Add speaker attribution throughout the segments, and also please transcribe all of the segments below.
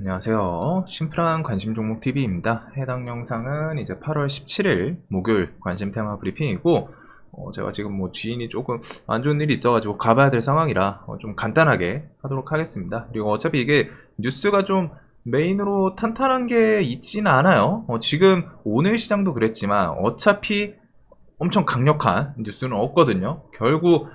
Speaker 1: 안녕하세요. 심플한 관심 종목 TV입니다. 해당 영상은 이제 8월 17일 목요일 관심 테마 브리핑이고, 제가 지금 뭐 지인이 조금 안 좋은 일이 있어가지고 가봐야 될 상황이라 좀 간단하게 하도록 하겠습니다. 그리고 어차피 이게 뉴스가 좀 메인으로 탄탄한 게 있지는 않아요. 지금 오늘 시장도 그랬지만 어차피 엄청 강력한 뉴스는 없거든요. 결국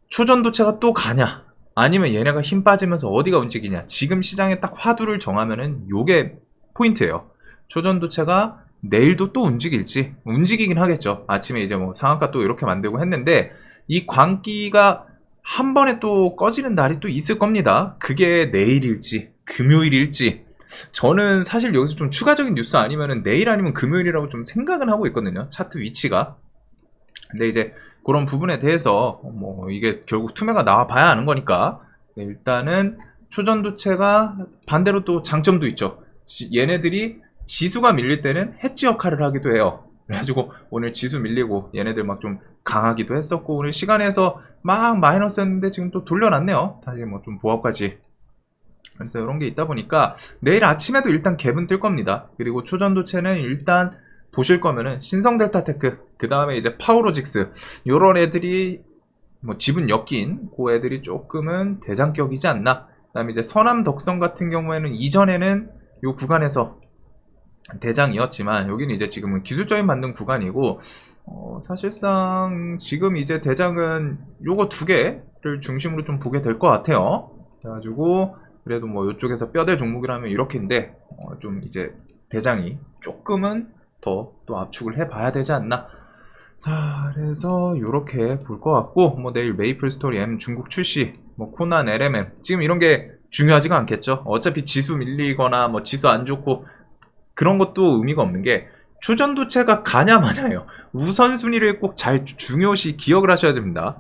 Speaker 1: 초전도체가 또 가냐? 아니면 얘네가 힘 빠지면서 어디가 움직이냐? 지금 시장에 딱 화두를 정하면은 요게 포인트예요. 초전도체가 내일도 또 움직일지, 움직이긴 하겠죠. 아침에 이제 뭐 상한가 또 이렇게 만들고 했는데, 이 광기가 한 번에 또 꺼지는 날이 또 있을 겁니다. 그게 내일일지 금요일일지, 저는 사실 여기서 좀 추가적인 뉴스 아니면은 내일 아니면 금요일이라고 좀 생각은 하고 있거든요. 차트 위치가. 근데 이제 그런 부분에 대해서 뭐 이게 결국 투매가 나와 봐야 아는 거니까, 네, 일단은 초전도체가 반대로 또 장점도 있죠. 얘네들이 지수가 밀릴 때는 해지 역할을 하기도 해요. 그래가지고 오늘 지수 밀리고 얘네들 막 좀 강하기도 했었고, 오늘 시간에서 막 마이너스였는데 지금 또 돌려놨네요. 다시 뭐 좀 보합까지. 그래서 이런 게 있다 보니까 내일 아침에도 일단 갭은 뜰 겁니다. 그리고 초전도체는 일단 보실 거면은 신성델타테크, 그 다음에 이제 파워로직스, 요런 애들이 뭐 지분 엮인 그 애들이 조금은 대장격이지 않나. 그 다음에 이제 서남덕성 같은 경우에는 이전에는 요 구간에서 대장이었지만 여기는 이제 지금은 기술적인 만능 구간이고, 사실상 지금 이제 대장은 요거 두 개를 중심으로 좀 보게 될 것 같아요. 그래가지고 그래도 뭐 이쪽에서 뼈대 종목이라면 이렇게인데, 좀 이제 대장이 조금은 더 또 압축을 해봐야 되지 않나. 자, 그래서 이렇게 볼 것 같고, 뭐 내일 메이플 스토리 M 중국 출시, 뭐 코난 LMM, 지금 이런 게 중요하지가 않겠죠. 어차피 지수 밀리거나 뭐 지수 안 좋고 그런 것도 의미가 없는 게, 초전도체가 가냐 마냐예요. 우선순위를 꼭 잘 중요시 기억을 하셔야 됩니다.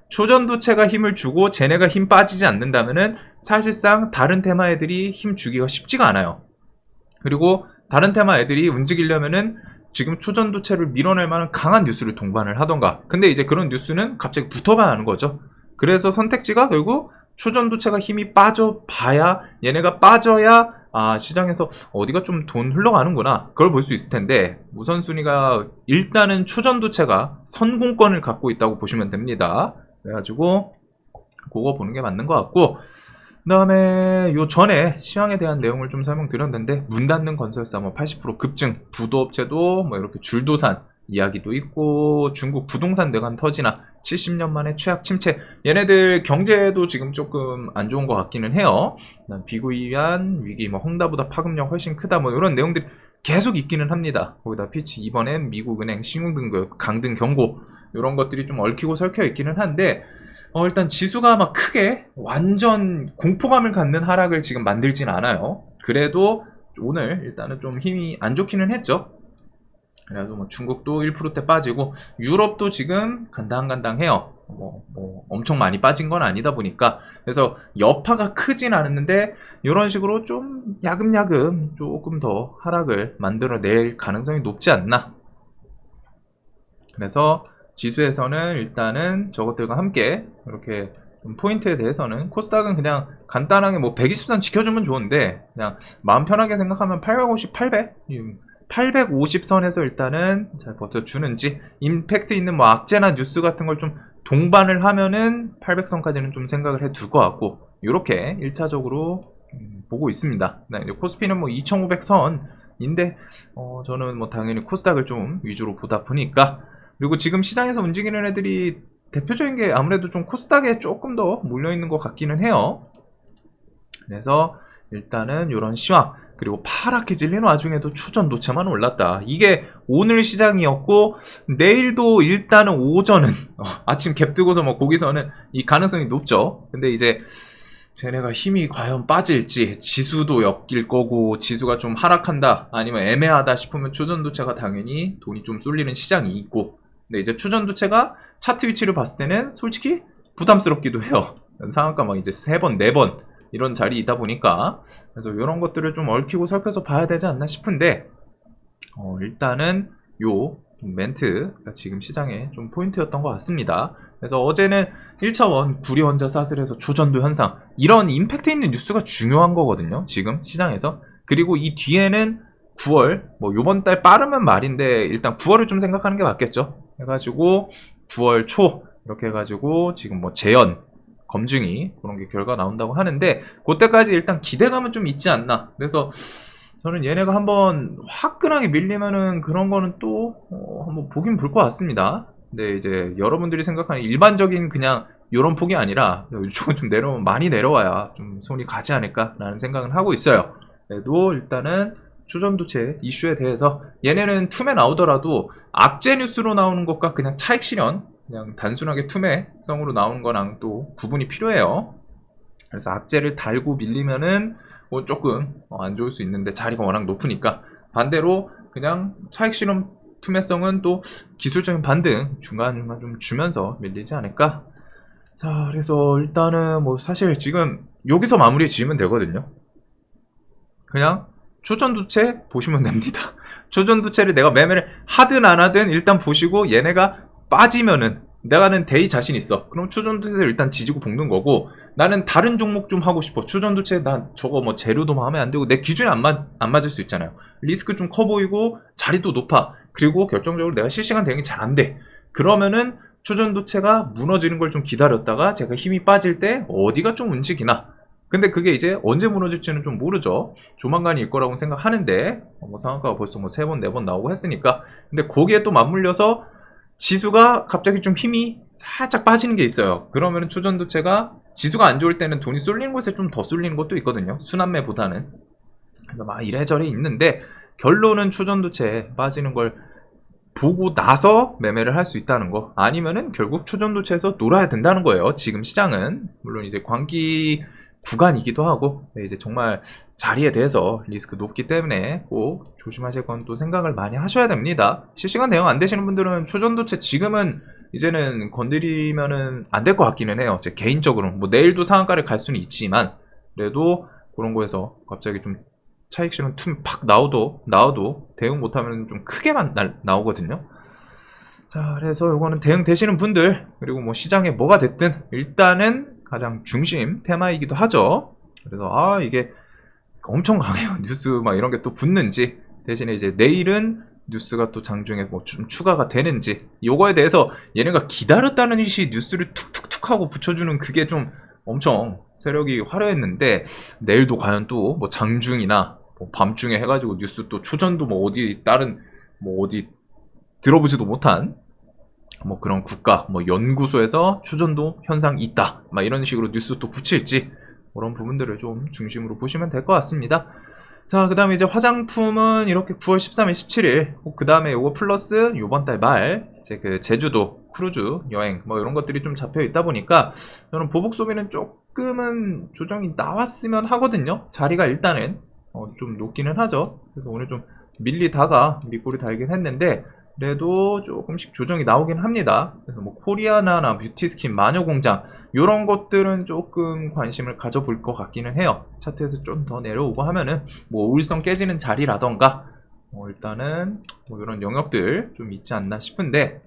Speaker 1: 초전도체가 힘을 주고 쟤네가 힘 빠지지 않는다면은 사실상 다른 테마 애들이 힘 주기가 쉽지가 않아요. 그리고 다른 테마 애들이 움직이려면은 지금 초전도체를 밀어낼 만한 강한 뉴스를 동반을 하던가. 근데 이제 그런 뉴스는 갑자기 붙어봐야 하는 거죠. 그래서 선택지가 결국 초전도체가 힘이 빠져봐야, 얘네가 빠져야 시장에서 어디가 좀 돈 흘러가는구나, 그걸 볼 수 있을 텐데, 우선순위가 일단은 초전도체가 선공권을 갖고 있다고 보시면 됩니다. 그래가지고 그거 보는 게 맞는 것 같고, 그 다음에 요 전에 시황에 대한 내용을 좀 설명드렸는데, 문 닫는 건설사 뭐 80% 급증, 부도업체도 뭐 이렇게 줄도산 이야기도 있고, 중국 부동산 내관 터지나 70년 만에 최악 침체, 얘네들 경제도 지금 조금 안 좋은 것 같기는 해요. 비구이한 위기, 뭐 헝다보다 파급력 훨씬 크다, 뭐 이런 내용들이 계속 있기는 합니다. 거기다 피치 이번엔 미국은행 신용등급 강등 경고, 이런 것들이 좀 얽히고 설켜 있기는 한데, 일단 지수가 막 크게 완전 공포감을 갖는 하락을 지금 만들진 않아요. 그래도 오늘 일단은 좀 힘이 안 좋기는 했죠. 그래서 뭐 중국도 1%대 빠지고, 유럽도 지금 간당간당해요. 뭐 엄청 많이 빠진 건 아니다 보니까. 그래서 여파가 크진 않았는데, 이런 식으로 좀 야금야금 조금 더 하락을 만들어낼 가능성이 높지 않나. 그래서 지수에서는 일단은 저것들과 함께 이렇게 좀 포인트에 대해서는, 코스닥은 그냥 간단하게 뭐 120선 지켜주면 좋은데, 그냥 마음 편하게 생각하면 850, 800? 850선에서 일단은 잘 버텨주는지, 임팩트 있는 뭐 악재나 뉴스 같은 걸 좀 동반을 하면은 800선까지는 좀 생각을 해 둘 것 같고, 이렇게 1차적으로 보고 있습니다. 이제 코스피는 뭐 2500선인데, 저는 뭐 당연히 코스닥을 좀 위주로 보다 보니까. 그리고 지금 시장에서 움직이는 애들이 대표적인 게 아무래도 좀 코스닥에 조금 더 몰려있는 것 같기는 해요. 그래서 일단은 이런 시황, 그리고 파랗게 질리는 와중에도 초전도체만 올랐다. 이게 오늘 시장이었고, 내일도 일단은 오전은 아침 갭 뜨고서 뭐 거기서는 이 가능성이 높죠. 근데 이제 쟤네가 힘이 과연 빠질지, 지수도 엮일 거고, 지수가 좀 하락한다 아니면 애매하다 싶으면 초전도체가 당연히 돈이 좀 쏠리는 시장이 있고, 근데 이제 초전도체가 차트 위치를 봤을 때는 솔직히 부담스럽기도 해요. 상한가 막 이제 3번, 4번 이런 자리이다 보니까. 그래서 이런 것들을 좀 얽히고 설켜서 봐야 되지 않나 싶은데, 일단은 요 멘트가 지금 시장에 좀 포인트였던 것 같습니다. 그래서 어제는 1차원 구리원자 사슬에서 조전도 현상, 이런 임팩트 있는 뉴스가 중요한 거거든요, 지금 시장에서. 그리고 이 뒤에는 9월, 뭐 요번 달 빠르면 말인데 일단 9월을 좀 생각하는 게 맞겠죠. 해가지고 9월 초 이렇게 해가지고 지금 뭐 재연 검증이 그런 게 결과 나온다고 하는데, 그때까지 일단 기대감은 좀 있지 않나. 그래서 저는 얘네가 한번 화끈하게 밀리면은 그런 거는 또 한번 보긴 볼 것 같습니다. 근데 이제 여러분들이 생각하는 일반적인 그냥 요런 폭이 아니라 이쪽은 좀 내려오면, 많이 내려와야 좀 손이 가지 않을까라는 생각은 하고 있어요. 그래도 일단은 초전도체 이슈에 대해서, 얘네는 툼에 나오더라도 악재 뉴스로 나오는 것과 그냥 차익 실현, 그냥 단순하게 툼의성으로 나오는 거랑 또 구분이 필요해요. 그래서 악재를 달고 밀리면은 뭐 조금 안 좋을 수 있는데, 자리가 워낙 높으니까. 반대로 그냥 차익 실현 투매성은 또 기술적인 반등 중간중간 좀 주면서 밀리지 않을까. 자, 그래서 일단은 뭐 사실 지금 여기서 마무리 지으면 되거든요. 그냥 초전도체 보시면 됩니다. 초전도체를 내가 매매를 하든 안 하든 일단 보시고, 얘네가 빠지면은 내가는 데이 자신 있어. 그럼 초전도체를 일단 지지고 볶는 거고, 나는 다른 종목 좀 하고 싶어. 초전도체 난 저거 뭐 재료도 마음에 안 들고 내 기준에 안 맞을 수 있잖아요. 리스크 좀 커 보이고 자리도 높아. 그리고 결정적으로 내가 실시간 대응이 잘 안 돼. 그러면은 초전도체가 무너지는 걸 좀 기다렸다가 제가 힘이 빠질 때 어디가 좀 움직이나. 근데 그게 이제 언제 무너질지는 좀 모르죠. 조만간일 거라고 생각하는데, 뭐 상한가가 벌써 뭐 3번, 4번 나오고 했으니까. 근데 거기에 또 맞물려서 지수가 갑자기 좀 힘이 살짝 빠지는 게 있어요. 그러면은 초전도체가 지수가 안 좋을 때는 돈이 쏠리는 곳에 좀 더 쏠리는 것도 있거든요, 순환매보다는. 그래서 막 이래저래 있는데, 결론은 초전도체 빠지는 걸 보고 나서 매매를 할 수 있다는 거, 아니면은 결국 초전도체에서 놀아야 된다는 거예요. 지금 시장은 물론 이제 광기 구간이기도 하고, 이제 정말 자리에 대해서 리스크 높기 때문에 꼭 조심하실 건 또 생각을 많이 하셔야 됩니다. 실시간 대응 안 되시는 분들은 초전도체 지금은 이제는 건드리면은 안 될 것 같기는 해요. 제 개인적으로 뭐 내일도 상한가를 갈 수는 있지만, 그래도 그런 거에서 갑자기 좀 차익 실현 틈 팍 나와도 대응 못하면 좀 크게만 나오거든요. 자, 그래서 요거는 대응 되시는 분들, 그리고 뭐 시장에 뭐가 됐든 일단은 가장 중심 테마이기도 하죠. 그래서 이게 엄청 강해요. 뉴스 막 이런 게 또 붙는지, 대신에 이제 내일은 뉴스가 또 장중에 뭐 좀 추가가 되는지, 요거에 대해서 얘네가 기다렸다는 듯이 뉴스를 툭툭툭 하고 붙여주는 그게 좀 엄청 세력이 화려했는데, 내일도 과연 또 뭐 장중이나 뭐 밤중에 해가지고 뉴스 또 초전도 뭐 어디 다른 뭐 어디 들어보지도 못한 뭐 그런 국가 뭐 연구소에서 초전도 현상 있다 막 이런 식으로 뉴스 또 붙일지, 그런 부분들을 좀 중심으로 보시면 될 것 같습니다. 자, 그 다음에 이제 화장품은 이렇게 9월 13일, 17일, 그 다음에 요거 플러스 요번 달 말 이제 그 제주도 크루즈 여행 뭐 이런 것들이 좀 잡혀 있다 보니까, 저는 보복 소비는 조금은 조정이 나왔으면 하거든요. 자리가 일단은 좀 높기는 하죠. 그래서 오늘 좀 밀리다가 밑골이 달긴 했는데, 그래도 조금씩 조정이 나오긴 합니다. 그래서 뭐 코리아나나 뷰티스킨, 마녀공장 이런 것들은 조금 관심을 가져볼 것 같기는 해요. 차트에서 좀 더 내려오고 하면은 뭐 우일성 깨지는 자리라던가 일단은 뭐 이런 영역들 좀 있지 않나 싶은데,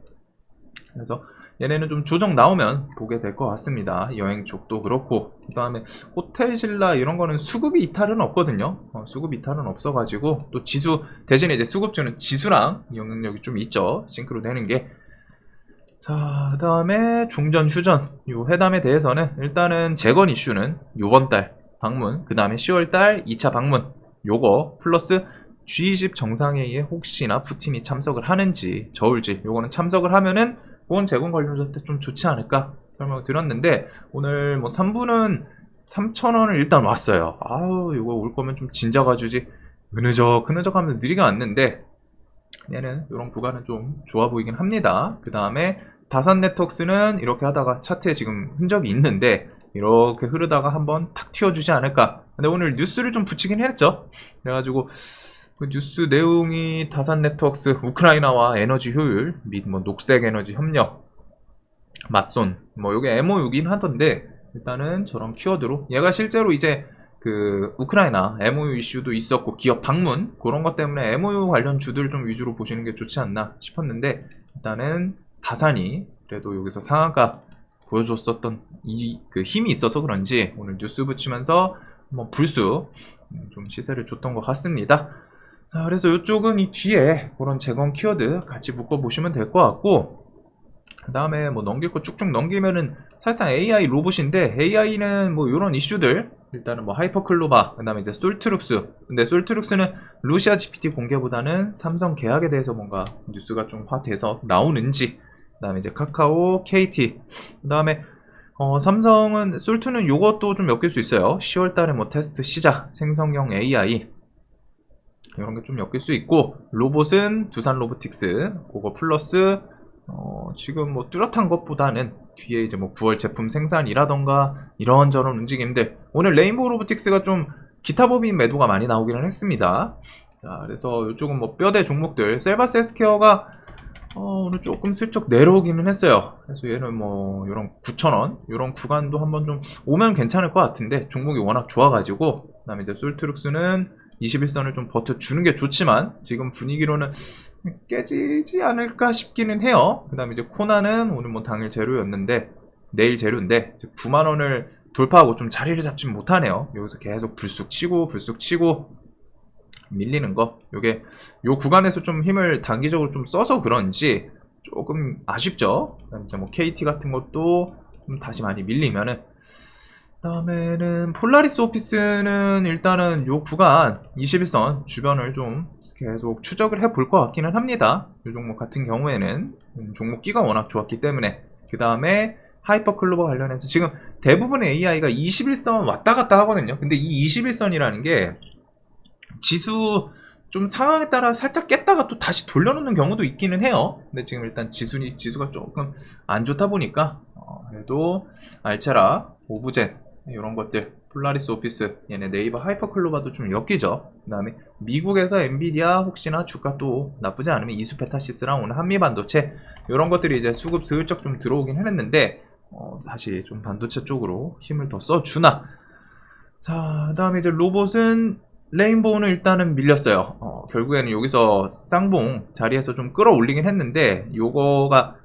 Speaker 1: 그래서 얘네는 좀 조정 나오면 보게 될 것 같습니다. 여행 쪽도 그렇고, 그 다음에 호텔 신라 이런 거는 수급 이탈은 없거든요. 수급 이탈은 없어가지고, 또 지수 대신에 이제 수급주는 지수랑 영향력이 좀 있죠. 싱크로 되는 게. 자, 그 다음에 중전 휴전 요 회담에 대해서는 일단은 재건 이슈는 요번 달 방문, 그 다음에 10월 달 2차 방문 요거 플러스 G20 정상회의에 혹시나 푸틴이 참석을 하는지 저울지, 요거는 참석을 하면은 그건 재건 관련자한테 좀 좋지 않을까 설명을 드렸는데, 오늘 뭐 3분은 3,000원을 일단 왔어요. 이거 올 거면 좀 진작아 주지. 흐느적 하면 느리게 왔는데, 얘는 이런 구간은 좀 좋아 보이긴 합니다. 그 다음에 다산 네트워크스는 이렇게 하다가 차트에 지금 흔적이 있는데, 이렇게 흐르다가 한번 탁 튀어주지 않을까. 근데 오늘 뉴스를 좀 붙이긴 했죠. 그래가지고 그 뉴스 내용이 다산 네트워크스 우크라이나와 에너지 효율 및 뭐 녹색 에너지 협력 맞손 뭐 요게 MOU긴 하던데, 일단은 저런 키워드로 얘가 실제로 이제 그 우크라이나 MOU 이슈도 있었고 기업 방문 그런 것 때문에 MOU 관련 주들 좀 위주로 보시는 게 좋지 않나 싶었는데, 일단은 다산이 그래도 여기서 상한가 보여줬었던 그 힘이 있어서 그런지 오늘 뉴스 붙이면서 한번 불쑥 좀 시세를 줬던 것 같습니다. 자, 그래서 이쪽은 이 뒤에 그런 재건 키워드 같이 묶어보시면 될 것 같고, 그 다음에 뭐 넘길 거 쭉쭉 넘기면은 사실상 AI 로봇인데, AI는 뭐 이런 이슈들, 일단은 뭐 하이퍼클로바, 그 다음에 이제 솔트룩스. 근데 솔트룩스는 루시아 GPT 공개보다는 삼성 계약에 대해서 뭔가 뉴스가 좀 화돼서 나오는지, 그 다음에 이제 카카오, KT, 그 다음에 삼성은 솔트는 요것도 좀 엮일 수 있어요. 10월달에 뭐 테스트 시작, 생성형 AI 이런 게 좀 엮일 수 있고, 로봇은 두산 로보틱스, 그거 플러스 지금 뭐 뚜렷한 것보다는 뒤에 이제 뭐 9월 제품 생산이라던가 이런저런 움직임들, 오늘 레인보우 로보틱스가 좀 기타 법인 매도가 많이 나오기는 했습니다. 자, 그래서 이쪽은 뭐 뼈대 종목들, 셀바스 헬스케어가 오늘 조금 슬쩍 내려오기는 했어요. 그래서 얘는 뭐 이런 9,000원 이런 구간도 한번 좀 오면 괜찮을 것 같은데, 종목이 워낙 좋아가지고. 그 다음에 이제 솔트룩스는 21선을 좀 버텨주는 게 좋지만 지금 분위기로는 깨지지 않을까 싶기는 해요. 그 다음에 이제 코나는 오늘 뭐 당일 제로였는데 내일 제로인데 9만원을 돌파하고 좀 자리를 잡지 못하네요. 여기서 계속 불쑥 치고 밀리는 거, 요게 요 구간에서 좀 힘을 단기적으로 좀 써서 그런지 조금 아쉽죠. 그다음에 이제 뭐 KT 같은 것도 좀 다시 많이 밀리면은, 다음에는 폴라리스 오피스는 일단은 요 구간 21선 주변을 좀 계속 추적을 해볼 것 같기는 합니다. 요 종목 같은 경우에는 종목 끼가 워낙 좋았기 때문에. 그 다음에 하이퍼클로버 관련해서 지금 대부분의 AI가 21선 왔다 갔다 하거든요. 근데 이 21선이라는 게 지수 좀 상황에 따라 살짝 깼다가 또 다시 돌려놓는 경우도 있기는 해요. 근데 지금 일단 지수가 조금 안 좋다 보니까 그래도 알체라, 오브젠 이런 것들, 폴라리스 오피스, 얘네 네이버 하이퍼클로바도 좀 엮이죠. 그 다음에 미국에서 엔비디아 혹시나 주가 또 나쁘지 않으면 이수페타시스랑 오늘 한미반도체 이런 것들이 이제 수급 슬쩍 좀 들어오긴 했는데 다시 좀 반도체 쪽으로 힘을 더 써주나. 자, 그 다음에 이제 로봇은 레인보우는 일단은 밀렸어요. 결국에는 여기서 쌍봉 자리에서 좀 끌어올리긴 했는데, 요거가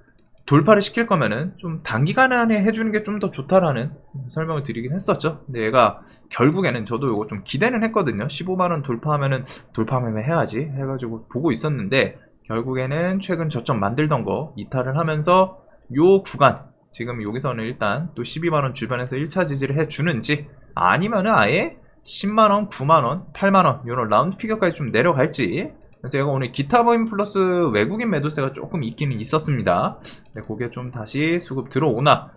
Speaker 1: 돌파를 시킬 거면은 좀 단기간 안에 해주는 게 좀 더 좋다라는 설명을 드리긴 했었죠. 근데 얘가 결국에는 저도 요거 좀 기대는 했거든요. 15만원 돌파하면은 돌파매매 해야지 해가지고 보고 있었는데, 결국에는 최근 저점 만들던 거 이탈을 하면서 요 구간, 지금 여기서는 일단 또 12만원 주변에서 1차 지지를 해주는지, 아니면은 아예 10만원, 9만원, 8만원 이런 라운드 피겨까지 좀 내려갈지. 그래서 얘가 오늘 기타 법인 플러스 외국인 매도세가 조금 있기는 있었습니다. 네, 그게 좀 다시 수급 들어오나.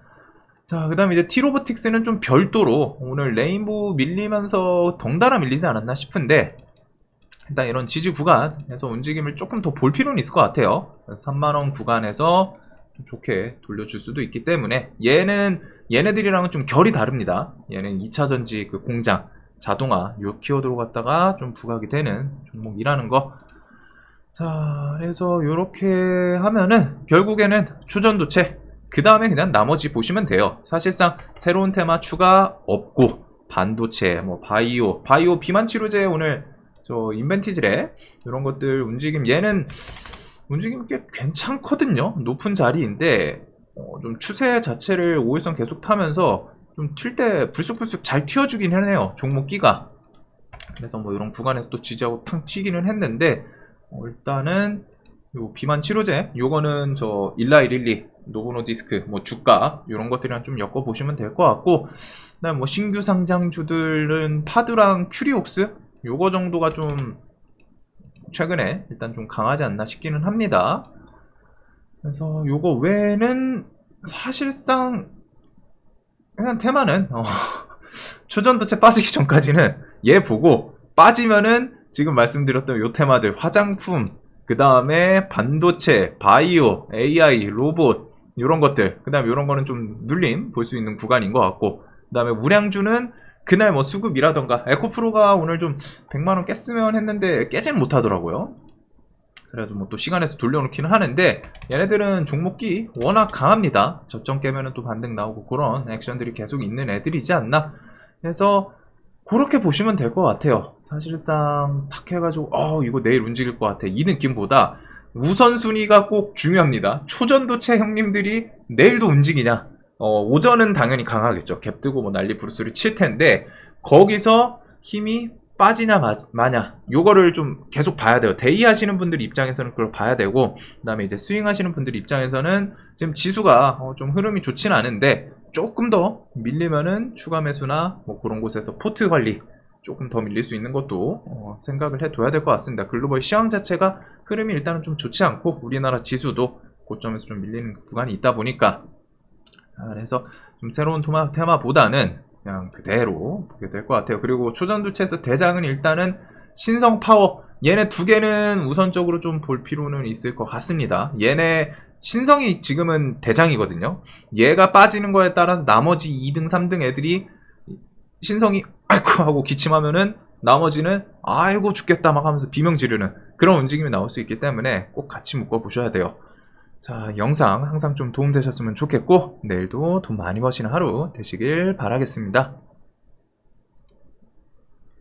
Speaker 1: 자, 그 다음에 이제 T로보틱스는 좀 별도로 오늘 레인보우 밀리면서 덩달아 밀리지 않았나 싶은데, 일단 이런 지지 구간에서 움직임을 조금 더 볼 필요는 있을 것 같아요. 3만원 구간에서 좀 좋게 돌려줄 수도 있기 때문에, 얘네들이랑은 좀 결이 다릅니다. 얘는 2차전지 그 공장, 자동화 요 키워드로 갖다가 좀 부각이 되는 종목이라는 거. 자, 그래서 요렇게 하면은 결국에는 추전도체, 그 다음에 그냥 나머지 보시면 돼요. 사실상 새로운 테마 추가 없고, 반도체, 뭐 바이오 비만 치료제 오늘 저 인벤티지래 이런 것들 움직임, 얘는 움직임이 꽤 괜찮거든요. 높은 자리인데 좀 추세 자체를 5일선 계속 타면서 좀 튈 때 불쑥불쑥 잘 튀어주긴 해요, 종목 끼가. 그래서 뭐 이런 구간에서 또 지지하고 탕 튀기는 했는데, 일단은 요 비만 치료제, 요거는 저 일라이릴리, 노보노디스크, 뭐 주가 이런 것들이랑 좀 엮어 보시면 될 것 같고, 그다음 뭐 신규 상장주들은 파드랑 큐리옥스 요거 정도가 좀 최근에 일단 좀 강하지 않나 싶기는 합니다. 그래서 요거 외에는 사실상 그냥 테마는 초전도체 빠지기 전까지는 얘 보고, 빠지면은 지금 말씀드렸던 요 테마들, 화장품, 그 다음에 반도체, 바이오, AI, 로봇 요런 것들, 그 다음에 요런 거는 좀 눌림 볼 수 있는 구간인 것 같고, 그 다음에 우량주는 그날 뭐 수급이라던가, 에코프로가 오늘 좀 100만원 깼으면 했는데 깨진 못하더라고요. 그래도 뭐 또 시간에서 돌려놓기는 하는데, 얘네들은 종목기 워낙 강합니다. 저점 깨면은 또 반등 나오고 그런 액션들이 계속 있는 애들이지 않나. 그래서 그렇게 보시면 될 것 같아요. 사실상 탁 해가지고 이거 내일 움직일 것 같아 이 느낌보다 우선순위가 꼭 중요합니다. 초전도체 형님들이 내일도 움직이냐, 오전은 당연히 강하겠죠. 갭 뜨고 뭐 난리 부르스를 칠 텐데 거기서 힘이 빠지냐 마냐 요거를 좀 계속 봐야 돼요. 데이 하시는 분들 입장에서는 그걸 봐야 되고, 그 다음에 이제 스윙 하시는 분들 입장에서는 지금 지수가 좀 흐름이 좋진 않은데 조금 더 밀리면은 추가 매수나 뭐 그런 곳에서 포트 관리 조금 더 밀릴 수 있는 것도 생각을 해둬야 될 것 같습니다. 글로벌 시황 자체가 흐름이 일단은 좀 좋지 않고 우리나라 지수도 고점에서 좀 밀리는 구간이 있다 보니까, 그래서 좀 새로운 테마보다는 그냥 그대로 보게 될 것 같아요. 그리고 초전도체에서 대장은 일단은 신성 파워, 얘네 두 개는 우선적으로 좀 볼 필요는 있을 것 같습니다. 얘네 신성이 지금은 대장이거든요. 얘가 빠지는 거에 따라서 나머지 2등 3등 애들이 신성이 아이고 하고 기침하면은 나머지는 아이고 죽겠다 막 하면서 비명 지르는 그런 움직임이 나올 수 있기 때문에 꼭 같이 묶어 보셔야 돼요. 자, 영상 항상 좀 도움되셨으면 좋겠고 내일도 돈 많이 버시는 하루 되시길 바라겠습니다.